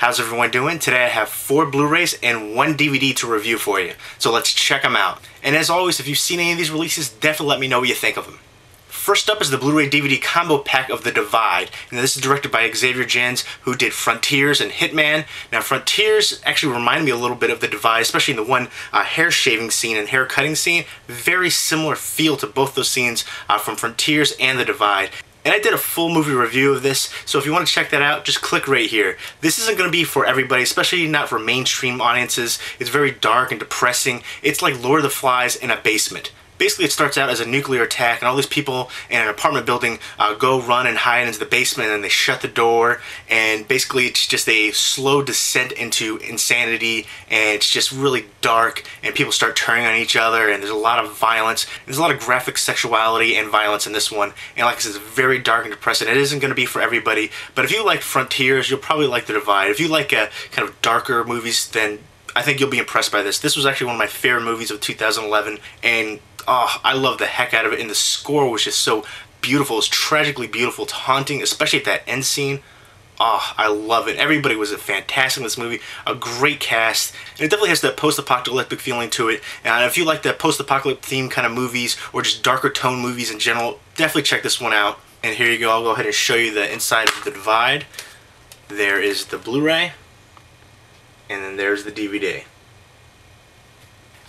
How's everyone doing? Today I have 4 Blu-rays and 1 DVD to review for you. So let's check them out. And as always, if you've seen any of these releases, definitely let me know what you think of them. First up is the Blu-ray DVD combo pack of The Divide. And this is directed by Xavier Jens, who did Frontiers and Hitman. Now Frontiers actually reminded me a little bit of The Divide, especially in the one hair shaving scene and hair cutting scene. Very similar feel to both those scenes from Frontiers and The Divide. And I did a full movie review of this, so if you want to check that out, just click right here. This isn't going to be for everybody, especially not for mainstream audiences. It's very dark and depressing. It's like Lord of the Flies in a basement. Basically, it starts out as a nuclear attack, and all these people in an apartment building go run and hide into the basement, and they shut the door, and basically it's just a slow descent into insanity, and it's just really dark, and people start turning on each other, and there's a lot of violence. There's a lot of graphic sexuality and violence in this one, and like I said, it's very dark and depressing. It isn't going to be for everybody, but if you like Frontiers, you'll probably like The Divide. If you like kind of darker movies, then I think you'll be impressed by this. This was actually one of my favorite movies of 2011, and I love the heck out of it, and the score was just so beautiful. It's tragically beautiful. It's haunting, especially at that end scene. I love it. Everybody was fantastic in this movie. A great cast. And it definitely has that post-apocalyptic feeling to it. And if you like that post-apocalyptic theme kind of movies, or just darker tone movies in general, definitely check this one out. And here you go. I'll go ahead and show you the inside of The Divide. There is the Blu-ray. And then there's the DVD.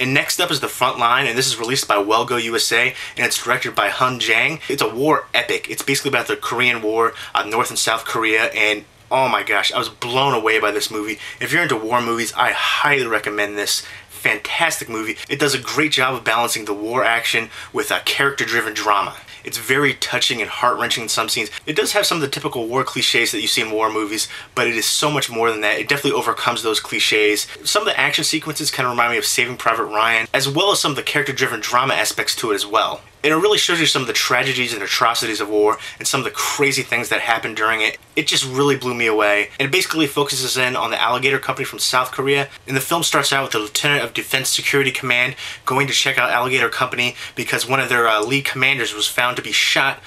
And next up is The Frontline, and this is released by Well Go USA, and it's directed by Hun Jang. It's a war epic. It's basically about the Korean War, North and South Korea, and oh my gosh, I was blown away by this movie. If you're into war movies, I highly recommend this. Fantastic movie. It does a great job of balancing the war action with a character-driven drama. It's very touching and heart-wrenching in some scenes. It does have some of the typical war cliches that you see in war movies, but it is so much more than that. It definitely overcomes those cliches. Some of the action sequences kind of remind me of Saving Private Ryan, as well as some of the character-driven drama aspects to it as well. And it really shows you some of the tragedies and atrocities of war and some of the crazy things that happened during it. It just really blew me away. And it basically focuses in on the Alligator Company from South Korea. And the film starts out with the Lieutenant of Defense Security Command going to check out Alligator Company because one of their lead commanders was found to be shot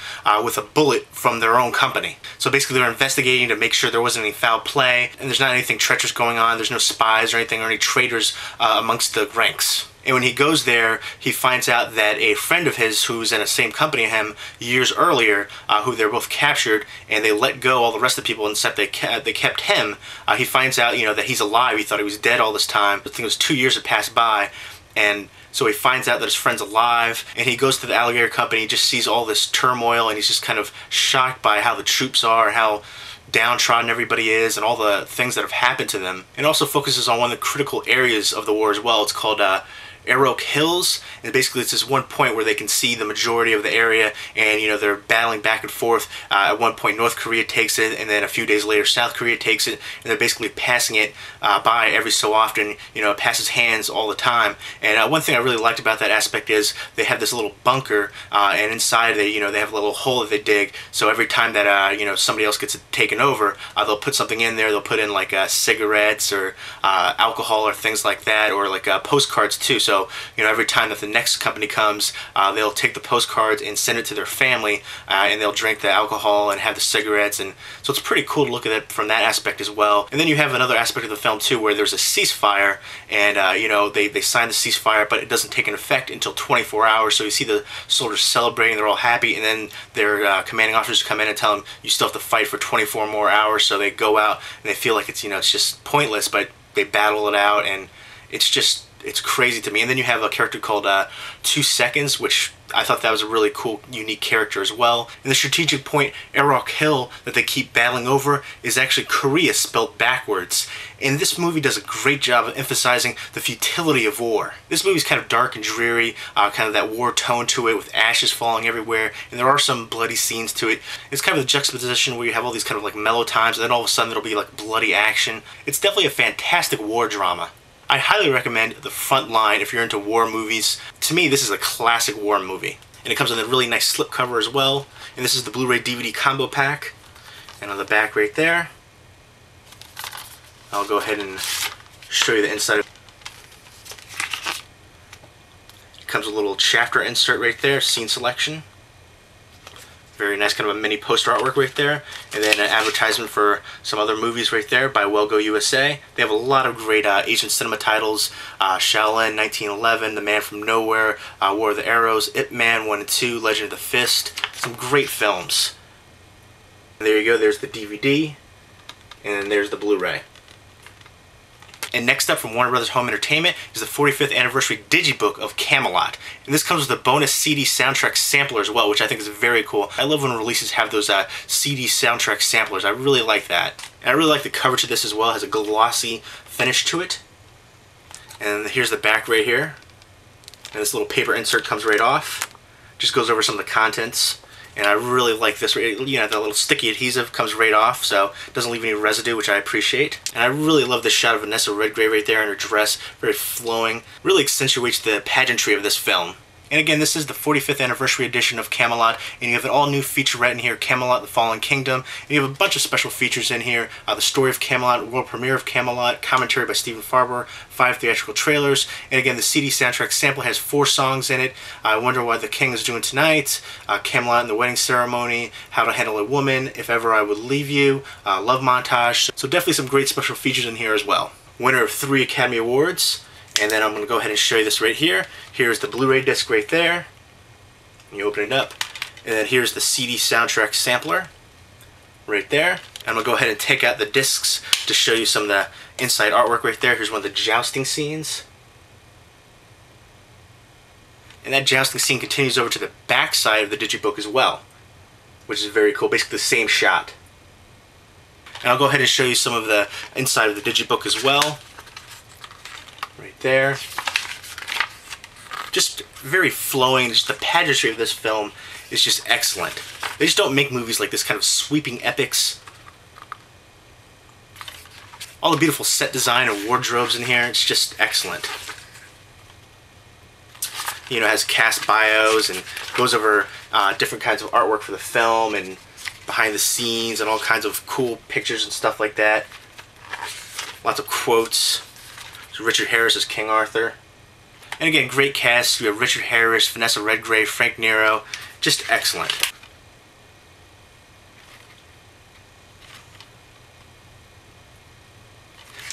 with a bullet from their own company. So basically they're investigating to make sure there wasn't any foul play and there's not anything treacherous going on. There's no spies or anything or any traitors amongst the ranks. And when he goes there, he finds out that a friend of his who's in the same company as him years earlier, who they're both captured, and they let go all the rest of the people except they kept him. He finds out, that he's alive. He thought he was dead all this time. I think it was 2 years had passed by, and so he finds out that his friend's alive, and he goes to the Alligator Company, he just sees all this turmoil, and he's just kind of shocked by how the troops are, how downtrodden everybody is, and all the things that have happened to them. And also focuses on one of the critical areas of the war as well. It's called Arrow Hills, and basically it's this one point where they can see the majority of the area, and they're battling back and forth. At one point North Korea takes it, and then a few days later South Korea takes it, and they're basically passing it by every so often. It passes hands all the time. And one thing I really liked about that aspect is they have this little bunker, and inside they have a little hole that they dig, so every time that somebody else gets taken over, they'll put something in there. They'll put in like cigarettes or alcohol or things like that, or like postcards too. So, every time that the next company comes, they'll take the postcards and send it to their family, and they'll drink the alcohol and have the cigarettes, and so it's pretty cool to look at it from that aspect as well. And then you have another aspect of the film too, where there's a ceasefire, and they sign the ceasefire, but it doesn't take an effect until 24 hours. So you see the soldiers celebrating, they're all happy, and then their commanding officers come in and tell them you still have to fight for 24 more hours. So they go out and they feel like it's it's just pointless, but they battle it out, and it's crazy to me. And then you have a character called 2 Seconds, which I thought that was a really cool, unique character as well. And the strategic point, Arrow Hill, that they keep battling over is actually Korea spelled backwards. And this movie does a great job of emphasizing the futility of war. This movie's kind of dark and dreary, kind of that war tone to it with ashes falling everywhere, and there are some bloody scenes to it. It's kind of a juxtaposition where you have all these kind of like mellow times, and then all of a sudden there'll be like bloody action. It's definitely a fantastic war drama. I highly recommend The Frontline if you're into war movies. To me, this is a classic war movie. And it comes with a really nice slipcover as well. And this is the Blu-ray DVD combo pack. And on the back right there, I'll go ahead and show you the inside. It comes with a little chapter insert right there, scene selection. Very nice, kind of a mini poster artwork right there. And then an advertisement for some other movies right there by Well Go USA. They have a lot of great Asian cinema titles. Shaolin, 1911, The Man from Nowhere, War of the Arrows, Ip Man 1 and 2, Legend of the Fist. Some great films. And there you go, there's the DVD. And then there's the Blu-ray. And next up from Warner Brothers Home Entertainment is the 45th anniversary Digibook of Camelot. And this comes with a bonus CD soundtrack sampler as well, which I think is very cool. I love when releases have those CD soundtrack samplers. I really like that. And I really like the coverage of this as well. It has a glossy finish to it. And here's the back right here. And this little paper insert comes right off. Just goes over some of the contents. And I really like this, you know, the little sticky adhesive comes right off, so it doesn't leave any residue, which I appreciate. And I really love this shot of Vanessa Redgrave right there in her dress, very flowing. Really accentuates the pageantry of this film. And again, this is the 45th anniversary edition of Camelot, and you have an all-new featurette in here, Camelot, The Fallen Kingdom. And you have a bunch of special features in here, the story of Camelot, world premiere of Camelot, commentary by Stephen Farber, 5 theatrical trailers, and again, the CD soundtrack sample has 4 songs in it. I Wonder What the King is Doing Tonight, Camelot and the Wedding Ceremony, How to Handle a Woman, If Ever I Would Leave You, Love Montage. So definitely some great special features in here as well. Winner of 3 Academy Awards. And then I'm going to go ahead and show you this right here. Here's the Blu-ray disc right there. You open it up. And then here's the CD soundtrack sampler right there. And I'm going to go ahead and take out the discs to show you some of the inside artwork right there. Here's one of the jousting scenes. And that jousting scene continues over to the back side of the Digibook as well, which is very cool. Basically the same shot. And I'll go ahead and show you some of the inside of the Digibook as well. Right there. Just very flowing. Just the pageantry of this film is just excellent. They just don't make movies like this, kind of sweeping epics. All the beautiful set design and wardrobes in here, it's just excellent. You know, it has cast bios and goes over different kinds of artwork for the film and behind the scenes and all kinds of cool pictures and stuff like that. Lots of quotes. So Richard Harris as King Arthur. And again, great cast. We have Richard Harris, Vanessa Redgrave, Frank Nero. Just excellent.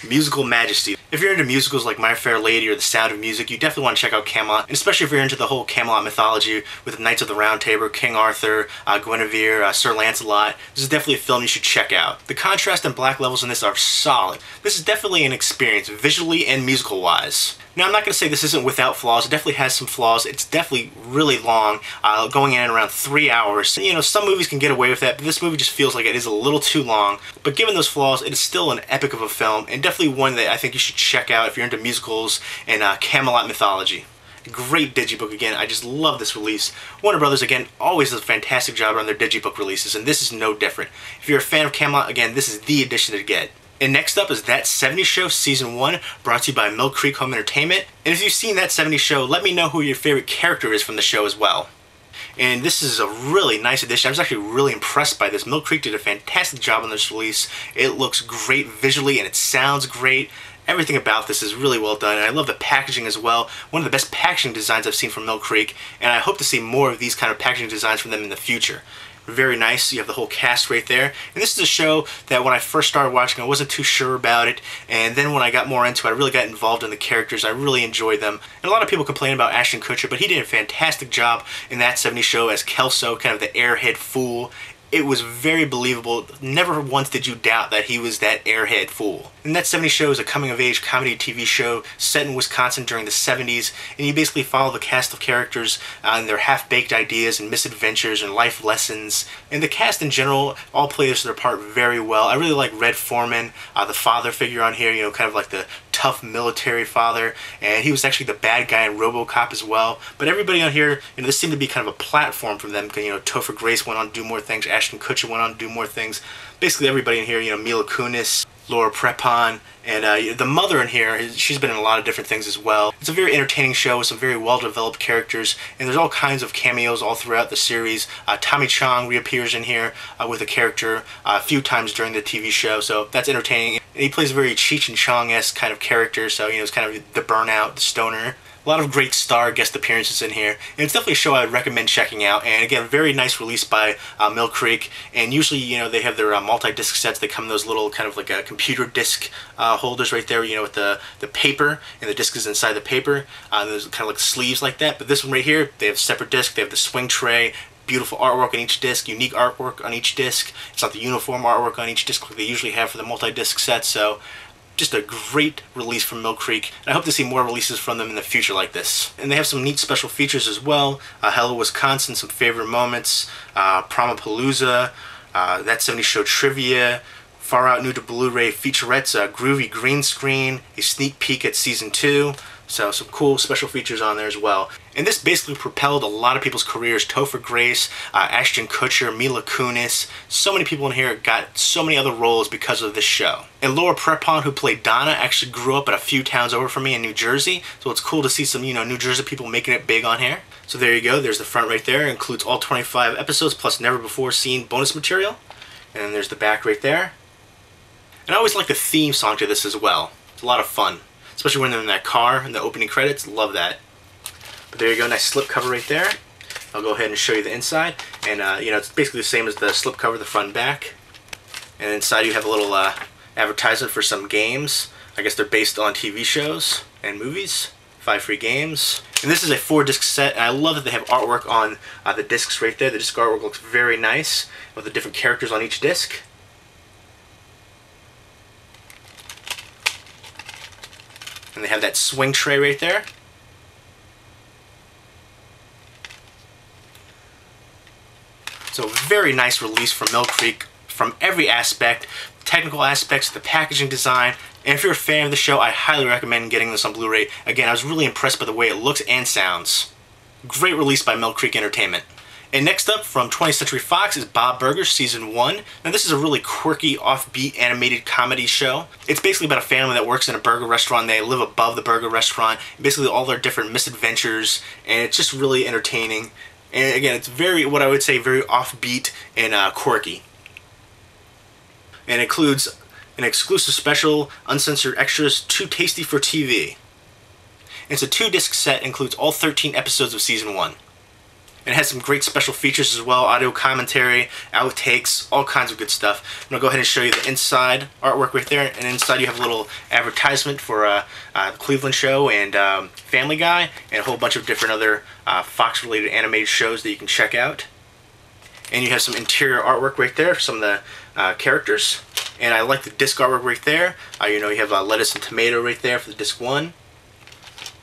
Musical majesty. If you're into musicals like My Fair Lady or The Sound of Music, you definitely want to check out Camelot, and especially if you're into the whole Camelot mythology with the Knights of the Round Table, King Arthur, Guinevere, Sir Lancelot. This is definitely a film you should check out. The contrast and black levels in this are solid. This is definitely an experience, visually and musical-wise. Now, I'm not going to say this isn't without flaws. It definitely has some flaws. It's definitely really long, going in at around 3 hours. You know, some movies can get away with that, but this movie just feels like it is a little too long. But given those flaws, it is still an epic of a film, and definitely one that I think you should check out if you're into musicals and Camelot mythology. Great Digibook again. I just love this release. Warner Brothers, again, always does a fantastic job on their Digibook releases, and this is no different. If you're a fan of Camelot, again, this is the edition to get. And next up is That 70s Show Season 1, brought to you by Mill Creek Home Entertainment. And if you've seen That 70s Show, let me know who your favorite character is from the show as well. And this is a really nice edition. I was actually really impressed by this. Mill Creek did a fantastic job on this release. It looks great visually and it sounds great. Everything about this is really well done, and I love the packaging as well. One of the best packaging designs I've seen from Mill Creek, and I hope to see more of these kind of packaging designs from them in the future. Very nice. You have the whole cast right there. And this is a show that when I first started watching, I wasn't too sure about it. And then when I got more into it, I really got involved in the characters. I really enjoyed them. And a lot of people complain about Ashton Kutcher, but he did a fantastic job in That 70s Show as Kelso, kind of the airhead fool. It was very believable. Never once did you doubt that he was that airhead fool. And That 70s Show is a coming-of-age comedy TV show set in Wisconsin during the 70s, and you basically follow the cast of characters and their half-baked ideas and misadventures and life lessons. And the cast in general all play their part very well. I really like Red Foreman, the father figure on here, you know, kind of like the tough military father, and he was actually the bad guy in RoboCop as well. But everybody on here, you know, this seemed to be kind of a platform for them. You know, Topher Grace went on to do more things, Ashton Kutcher went on to do more things. Basically everybody in here, you know, Mila Kunis, Laura Prepon, and the mother in here, she's been in a lot of different things as well. It's a very entertaining show with some very well-developed characters, and there's all kinds of cameos all throughout the series. Tommy Chong reappears in here with a character a few times during the TV show, so that's entertaining. And he plays a very Cheech and Chong-esque kind of character, so, you know, it's kind of the burnout, the stoner. A lot of great star guest appearances in here, and it's definitely a show I would recommend checking out. And again, very nice release by Mill Creek. And usually, you know, they have their multi-disc sets. They come in those little kind of like a computer disc holders right there, you know, with the paper, and the disc is inside the paper. There's kind of like sleeves like that. But this one right here, they have separate disc. They have the swing tray. Beautiful artwork on each disc, unique artwork on each disc. It's not the uniform artwork on each disc like they usually have for the multi-disc sets. So just a great release from Mill Creek, and I hope to see more releases from them in the future like this. And they have some neat special features as well. Hello Wisconsin, some favorite moments, Promapalooza, That 70s Show trivia, Far Out New to Blu-ray featurettes, groovy green screen, a sneak peek at season 2. So some cool special features on there as well. And this basically propelled a lot of people's careers. Topher Grace, Ashton Kutcher, Mila Kunis. So many people in here got so many other roles because of this show. And Laura Prepon, who played Donna, actually grew up at a few towns over from me in New Jersey. So it's cool to see some, you know, New Jersey people making it big on here. So there you go. There's the front right there. It includes all 25 episodes plus never before seen bonus material. And then there's the back right there. And I always like the theme song to this as well. It's a lot of fun. Especially when they're in that car in the opening credits. Love that. But there you go, nice slip cover right there. I'll go ahead and show you the inside. And you know, it's basically the same as the slip cover, the front and back. And inside you have a little advertisement for some games. I guess they're based on TV shows and movies. 5 free games. And this is a 4-disc set, and I love that they have artwork on the discs right there. The disc artwork looks very nice with the different characters on each disc. And they have that swing tray right there. So very nice release from Mill Creek from every aspect, technical aspects, the packaging design. And if you're a fan of the show, I highly recommend getting this on Blu-ray. Again, I was really impressed by the way it looks and sounds. Great release by Mill Creek Entertainment. And next up from 20th Century Fox is Bob Burgers Season 1. Now this is a really quirky, offbeat animated comedy show. It's basically about a family that works in a burger restaurant. They live above the burger restaurant. Basically all their different misadventures, and it's just really entertaining. And again, it's very, what I would say, very offbeat and quirky. And it includes an exclusive special, uncensored extras, Too Tasty for TV. And it's a 2-disc set, includes all 13 episodes of Season 1. And it has some great special features as well, audio commentary, outtakes, all kinds of good stuff. I'm going to go ahead and show you the inside artwork right there. And inside you have a little advertisement for the Cleveland Show and Family Guy, and a whole bunch of different other Fox-related animated shows that you can check out. And you have some interior artwork right there for some of the characters. And I like the disc artwork right there. You know, you have lettuce and tomato right there for the disc 1.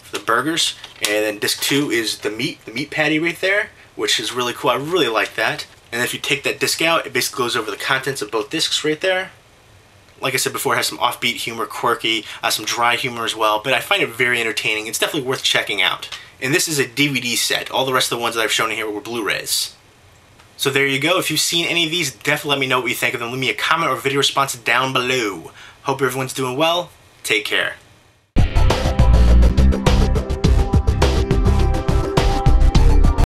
For the burgers, and then disc 2 is the meat patty right there, which is really cool. I really like that. And if you take that disc out, it basically goes over the contents of both discs right there. Like I said before, it has some offbeat humor, quirky, some dry humor as well, but I find it very entertaining. It's definitely worth checking out. And this is a DVD set. All the rest of the ones that I've shown in here were Blu-rays. So there you go. If you've seen any of these, definitely let me know what you think of them. Leave me a comment or video response down below. Hope everyone's doing well. Take care.